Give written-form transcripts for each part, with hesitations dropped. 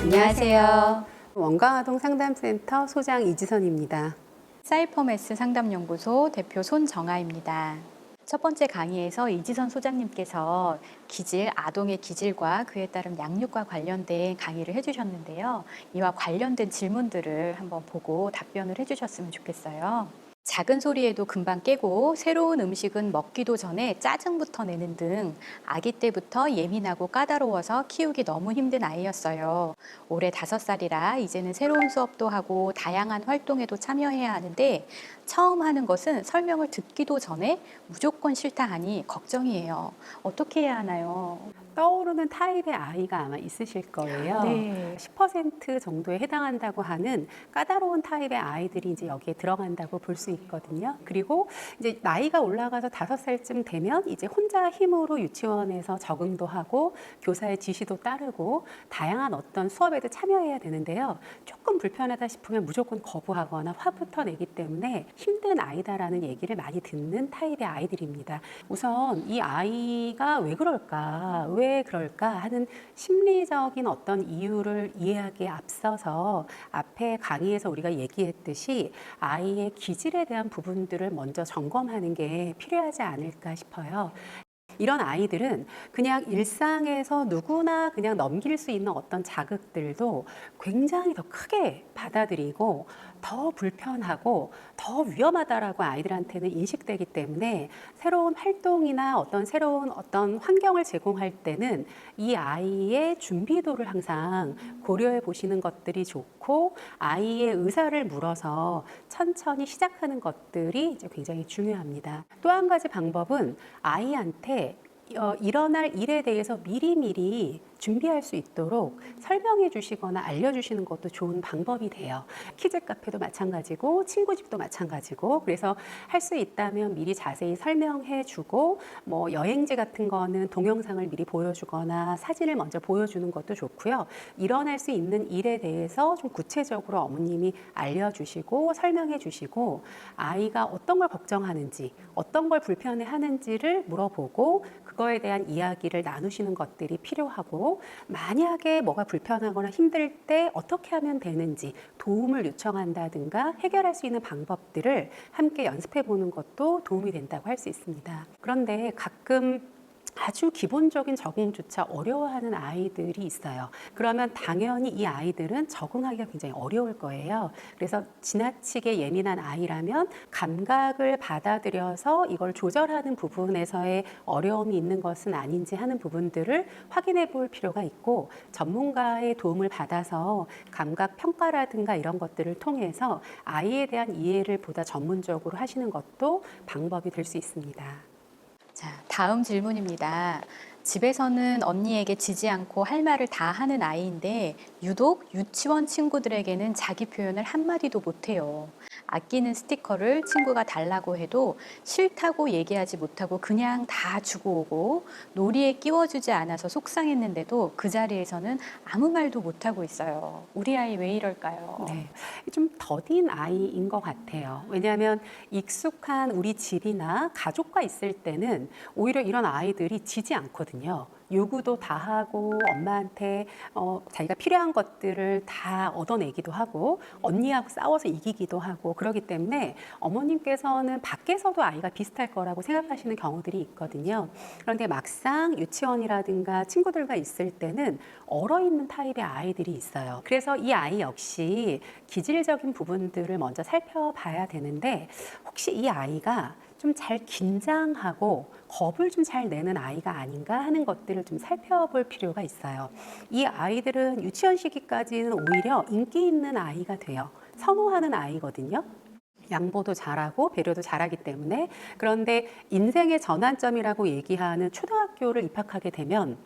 안녕하세요. 원광아동 상담센터 소장 이지선입니다. 사이퍼메스 상담연구소 대표 손정아입니다. 첫 번째 강의에서 이지선 소장님께서 기질, 아동의 기질과 그에 따른 양육과 관련된 강의를 해주셨는데요. 이와 관련된 질문들을 한번 보고 답변을 해주셨으면 좋겠어요. 작은 소리에도 금방 깨고 새로운 음식은 먹기도 전에 짜증부터 내는 등 아기 때부터 예민하고 까다로워서 키우기 너무 힘든 아이였어요. 올해 5살이라 이제는 새로운 수업도 하고 다양한 활동에도 참여해야 하는데 처음 하는 것은 설명을 듣기도 전에 무조건 싫다 하니 걱정이에요. 어떻게 해야 하나요? 떠오르는 타입의 아이가 아마 있으실 거예요. 네. 10% 정도에 해당한다고 하는 까다로운 타입의 아이들이 이제 여기에 들어간다고 볼 수 있거든요. 그리고 이제 나이가 올라가서 5살쯤 되면 이제 혼자 힘으로 유치원에서 적응도 하고 교사의 지시도 따르고 다양한 어떤 수업에도 참여해야 되는데요. 조금 불편하다 싶으면 무조건 거부하거나 화부터 내기 때문에 힘든 아이다라는 얘기를 많이 듣는 타입의 아이들입니다. 우선 이 아이가 왜 그럴까 하는 심리적인 어떤 이유를 이해하기에 앞서서 앞에 강의에서 우리가 얘기했듯이 아이의 기질에 대한 부분들을 먼저 점검하는 게 필요하지 않을까 싶어요. 이런 아이들은 그냥 일상에서 누구나 그냥 넘길 수 있는 어떤 자극들도 굉장히 더 크게 받아들이고 더 불편하고 더 위험하다라고 아이들한테는 인식되기 때문에 새로운 활동이나 어떤 새로운 어떤 환경을 제공할 때는 이 아이의 준비도를 항상 고려해 보시는 것들이 좋고 아이의 의사를 물어서 천천히 시작하는 것들이 이제 굉장히 중요합니다. 또 한 가지 방법은 아이한테 일어날 일에 대해서 미리미리 준비할 수 있도록 설명해 주시거나 알려주시는 것도 좋은 방법이 돼요. 키즈 카페도 마찬가지고 친구 집도 마찬가지고 그래서 할 수 있다면 미리 자세히 설명해 주고 뭐 여행지 같은 거는 동영상을 미리 보여주거나 사진을 먼저 보여주는 것도 좋고요. 일어날 수 있는 일에 대해서 좀 구체적으로 어머님이 알려주시고 설명해 주시고 아이가 어떤 걸 걱정하는지 어떤 걸 불편해 하는지를 물어보고 그거에 대한 이야기를 나누시는 것들이 필요하고 만약에 뭐가 불편하거나 힘들 때 어떻게 하면 되는지 도움을 요청한다든가 해결할 수 있는 방법들을 함께 연습해 보는 것도 도움이 된다고 할 수 있습니다. 그런데 가끔 아주 기본적인 적응조차 어려워하는 아이들이 있어요. 그러면 당연히 이 아이들은 적응하기가 굉장히 어려울 거예요. 그래서 지나치게 예민한 아이라면 감각을 받아들여서 이걸 조절하는 부분에서의 어려움이 있는 것은 아닌지 하는 부분들을 확인해 볼 필요가 있고 전문가의 도움을 받아서 감각 평가라든가 이런 것들을 통해서 아이에 대한 이해를 보다 전문적으로 하시는 것도 방법이 될 수 있습니다. 자, 다음 질문입니다. 집에서는 언니에게 지지 않고 할 말을 다 하는 아이인데 유독 유치원 친구들에게는 자기 표현을 한마디도 못해요. 아끼는 스티커를 친구가 달라고 해도 싫다고 얘기하지 못하고 그냥 다 주고 오고 놀이에 끼워주지 않아서 속상했는데도 그 자리에서는 아무 말도 못하고 있어요. 우리 아이 왜 이럴까요? 네, 좀 더딘 아이인 것 같아요. 왜냐하면 익숙한 우리 집이나 가족과 있을 때는 오히려 이런 아이들이 지지 않거든요. 요구도 다 하고 엄마한테 자기가 필요한 것들을 다 얻어내기도 하고 언니하고 싸워서 이기기도 하고 그러기 때문에 어머님께서는 밖에서도 아이가 비슷할 거라고 생각하시는 경우들이 있거든요. 그런데 막상 유치원이라든가 친구들과 있을 때는 얼어있는 타입의 아이들이 있어요. 그래서 이 아이 역시 기질적인 부분들을 먼저 살펴봐야 되는데 혹시 이 아이가 좀 잘 긴장하고 겁을 좀 잘 내는 아이가 아닌가 하는 것들을 좀 살펴볼 필요가 있어요. 이 아이들은 유치원 시기까지는 오히려 인기 있는 아이가 돼요. 선호하는 아이거든요. 양보도 잘하고 배려도 잘하기 때문에. 그런데 인생의 전환점이라고 얘기하는 초등학교를 입학하게 되면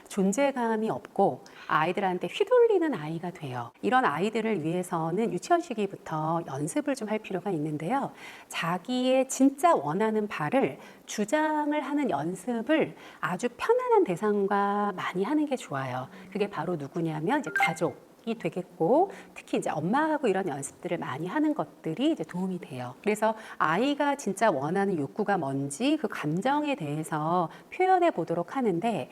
존재감이 없고 아이들한테 휘둘리는 아이가 돼요. 이런 아이들을 위해서는 유치원 시기부터 연습을 좀 할 필요가 있는데요. 자기의 진짜 원하는 바를 주장을 하는 연습을 아주 편안한 대상과 많이 하는 게 좋아요. 그게 바로 누구냐면 이제 가족. 이 되겠고 특히 이제 엄마하고 이런 연습들을 많이 하는 것들이 이제 도움이 돼요. 그래서 아이가 진짜 원하는 욕구가 뭔지 그 감정에 대해서 표현해 보도록 하는데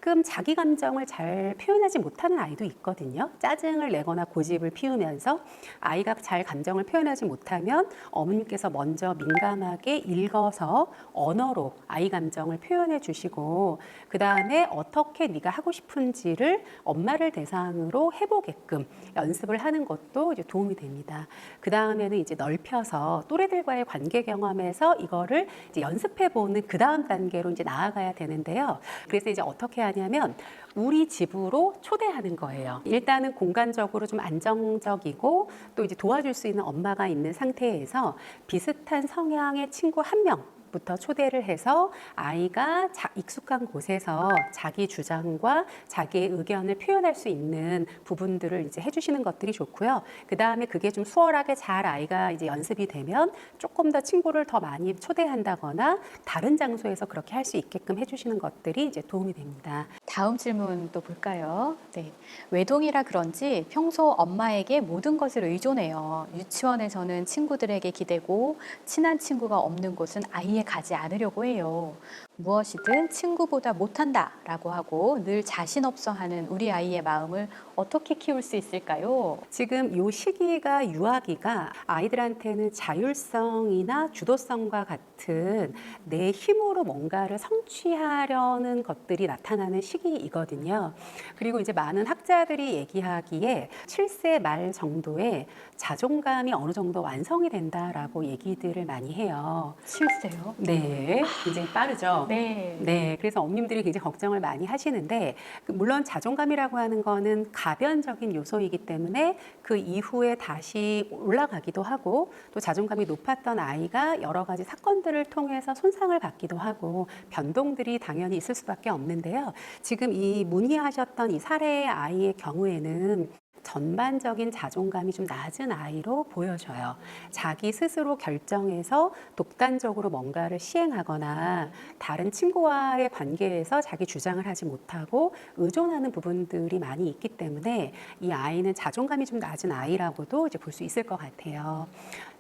가끔 자기 감정을 잘 표현하지 못하는 아이도 있거든요. 짜증을 내거나 고집을 피우면서 아이가 잘 감정을 표현하지 못하면 어머님께서 먼저 민감하게 읽어서 언어로 아이 감정을 표현해 주시고 그 다음에 어떻게 네가 하고 싶은지를 엄마를 대상으로 해보게끔 연습을 하는 것도 이제 도움이 됩니다. 그 다음에는 이제 넓혀서 또래들과의 관계 경험에서 이거를 이제 연습해보는 그 다음 단계로 이제 나아가야 되는데요. 그래서 이제 어떻게 하냐면 우리 집으로 초대하는 거예요. 일단은 공간적으로 좀 안정적이고 또 이제 도와줄 수 있는 엄마가 있는 상태에서 비슷한 성향의 친구 한 명부터 초대를 해서 아이가 익숙한 곳에서 자기 주장과 자기의 의견을 표현할 수 있는 부분들을 이제 해주시는 것들이 좋고요. 그 다음에 그게 좀 수월하게 잘 아이가 이제 연습이 되면 조금 더 친구를 더 많이 초대한다거나 다른 장소에서 그렇게 할 수 있게끔 해주시는 것들이 이제 도움이 됩니다. 다음 질문 또 볼까요? 네. 외동이라 그런지 평소 엄마에게 모든 것을 의존해요. 유치원에서는 친구들에게 기대고 친한 친구가 없는 곳은 아예 가지 않으려고 해요. 무엇이든 친구보다 못한다라고 하고 늘 자신 없어 하는 우리 아이의 마음을 어떻게 키울 수 있을까요? 지금 이 시기가 유아기가 아이들한테는 자율성이나 주도성과 같은 내 힘으로 뭔가를 성취하려는 것들이 나타나는 시기이거든요. 그리고 이제 많은 학자들이 얘기하기에 7세 말 정도에 자존감이 어느 정도 완성이 된다라고 얘기들을 많이 해요. 실세요? 네, 굉장히 빠르죠. 네. 네, 그래서 어머님들이 굉장히 걱정을 많이 하시는데 물론 자존감이라고 하는 거는 가변적인 요소이기 때문에 그 이후에 다시 올라가기도 하고 또 자존감이 높았던 아이가 여러 가지 사건들을 통해서 손상을 받기도 하고 변동들이 당연히 있을 수밖에 없는데요. 지금 이 문의하셨던 이 사례의 아이의 경우에는 전반적인 자존감이 좀 낮은 아이로 보여져요. 자기 스스로 결정해서 독단적으로 뭔가를 시행하거나 다른 친구와의 관계에서 자기 주장을 하지 못하고 의존하는 부분들이 많이 있기 때문에 이 아이는 자존감이 좀 낮은 아이라고도 이제 볼 수 있을 것 같아요.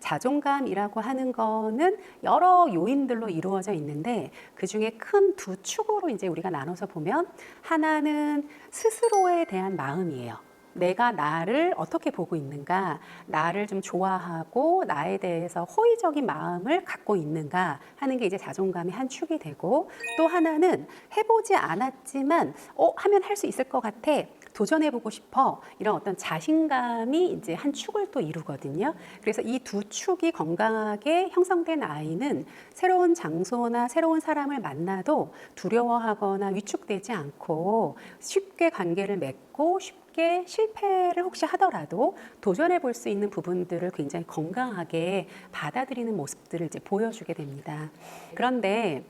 자존감이라고 하는 거는 여러 요인들로 이루어져 있는데 그 중에 큰 두 축으로 이제 우리가 나눠서 보면 하나는 스스로에 대한 마음이에요. 내가 나를 어떻게 보고 있는가, 나를 좀 좋아하고 나에 대해서 호의적인 마음을 갖고 있는가 하는 게 이제 자존감의 한 축이 되고 또 하나는 해보지 않았지만 하면 할 수 있을 것 같아. 도전해보고 싶어. 이런 어떤 자신감이 이제 한 축을 또 이루거든요. 그래서 이 두 축이 건강하게 형성된 아이는 새로운 장소나 새로운 사람을 만나도 두려워하거나 위축되지 않고 쉽게 관계를 맺고 쉽게 실패를 혹시 하더라도 도전해 볼 수 있는 부분들을 굉장히 건강하게 받아들이는 모습들을 이제 보여주게 됩니다. 그런데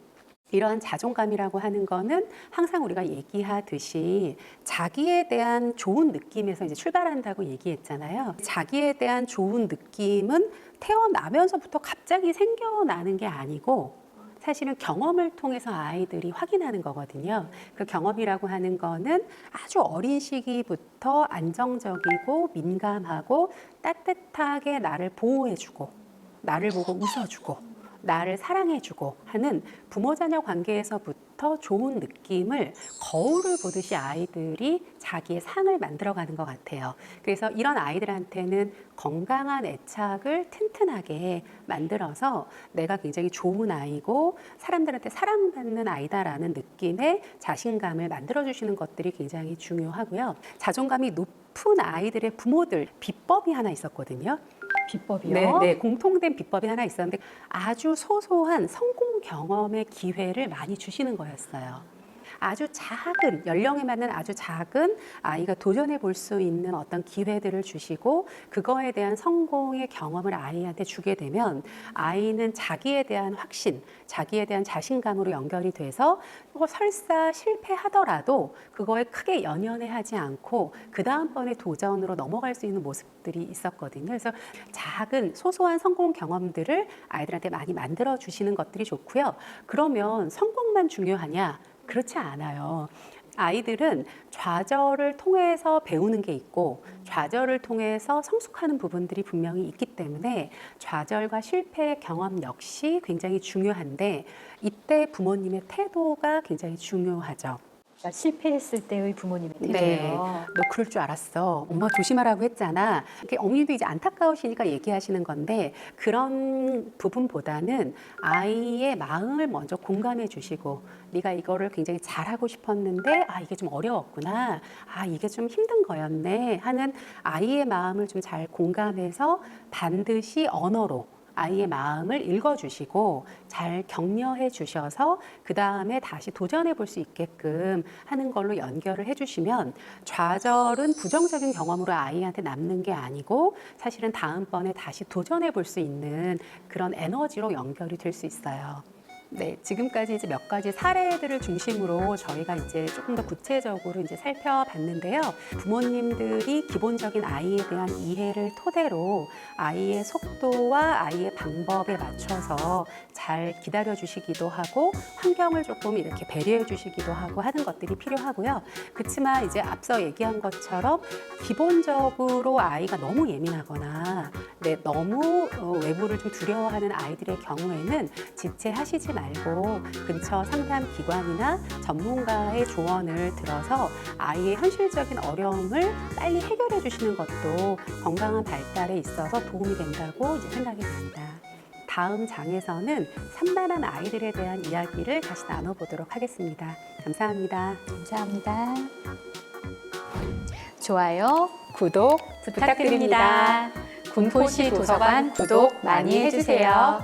이러한 자존감이라고 하는 거는 항상 우리가 얘기하듯이 자기에 대한 좋은 느낌에서 이제 출발한다고 얘기했잖아요. 자기에 대한 좋은 느낌은 태어나면서부터 갑자기 생겨나는 게 아니고 사실은 경험을 통해서 아이들이 확인하는 거거든요. 그 경험이라고 하는 거는 아주 어린 시기부터 안정적이고 민감하고 따뜻하게 나를 보호해주고 나를 보고 웃어주고 나를 사랑해주고 하는 부모-자녀 관계에서부터 좋은 느낌을 거울을 보듯이 아이들이 자기의 상을 만들어가는 것 같아요. 그래서 이런 아이들한테는 건강한 애착을 튼튼하게 만들어서 내가 굉장히 좋은 아이고 사람들한테 사랑받는 아이다라는 느낌의 자신감을 만들어주시는 것들이 굉장히 중요하고요. 자존감이 높은 아이들의 부모들 비법이 하나 있었거든요. 비법이요? 네, 공통된 비법이 하나 있었는데 아주 소소한 성공 경험의 기회를 많이 주시는 거였어요. 아주 작은, 연령에 맞는 아주 작은 아이가 도전해 볼 수 있는 어떤 기회들을 주시고 그거에 대한 성공의 경험을 아이한테 주게 되면 아이는 자기에 대한 확신, 자기에 대한 자신감으로 연결이 돼서 설사 실패하더라도 그거에 크게 연연해하지 않고 그 다음번에 도전으로 넘어갈 수 있는 모습들이 있었거든요. 그래서 작은 소소한 성공 경험들을 아이들한테 많이 만들어 주시는 것들이 좋고요. 그러면 성공만 중요하냐? 그렇지 않아요. 아이들은 좌절을 통해서 배우는 게 있고 좌절을 통해서 성숙하는 부분들이 분명히 있기 때문에 좌절과 실패의 경험 역시 굉장히 중요한데 이때 부모님의 태도가 굉장히 중요하죠. 실패했을 때의 부모님의 팁이에요. 네. 너 그럴 줄 알았어. 엄마 조심하라고 했잖아. 이렇게 어머니도 이제 안타까우시니까 얘기하시는 건데 그런 부분보다는 아이의 마음을 먼저 공감해 주시고 네가 이거를 굉장히 잘하고 싶었는데 이게 좀 어려웠구나. 이게 좀 힘든 거였네 하는 아이의 마음을 좀 잘 공감해서 반드시 언어로 아이의 마음을 읽어주시고 잘 격려해 주셔서 그 다음에 다시 도전해 볼 수 있게끔 하는 걸로 연결을 해주시면 좌절은 부정적인 경험으로 아이한테 남는 게 아니고 사실은 다음번에 다시 도전해 볼 수 있는 그런 에너지로 연결이 될 수 있어요. 네, 지금까지 이제 몇 가지 사례들을 중심으로 저희가 이제 조금 더 구체적으로 이제 살펴봤는데요. 부모님들이 기본적인 아이에 대한 이해를 토대로 아이의 속도와 아이의 방법에 맞춰서 잘 기다려 주시기도 하고 환경을 조금 이렇게 배려해 주시기도 하고 하는 것들이 필요하고요. 그렇지만 이제 앞서 얘기한 것처럼 기본적으로 아이가 너무 예민하거나 너무 외부를 좀 두려워하는 아이들의 경우에는 지체하시지 말고 근처 상담 기관이나 전문가의 조언을 들어서 아이의 현실적인 어려움을 빨리 해결해 주시는 것도 건강한 발달에 있어서 도움이 된다고 이제 생각이 됩니다. 다음 장에서는 산만한 아이들에 대한 이야기를 다시 나눠보도록 하겠습니다. 감사합니다. 감사합니다. 좋아요, 구독 부탁드립니다. 군포시 도서관 구독 많이 해주세요.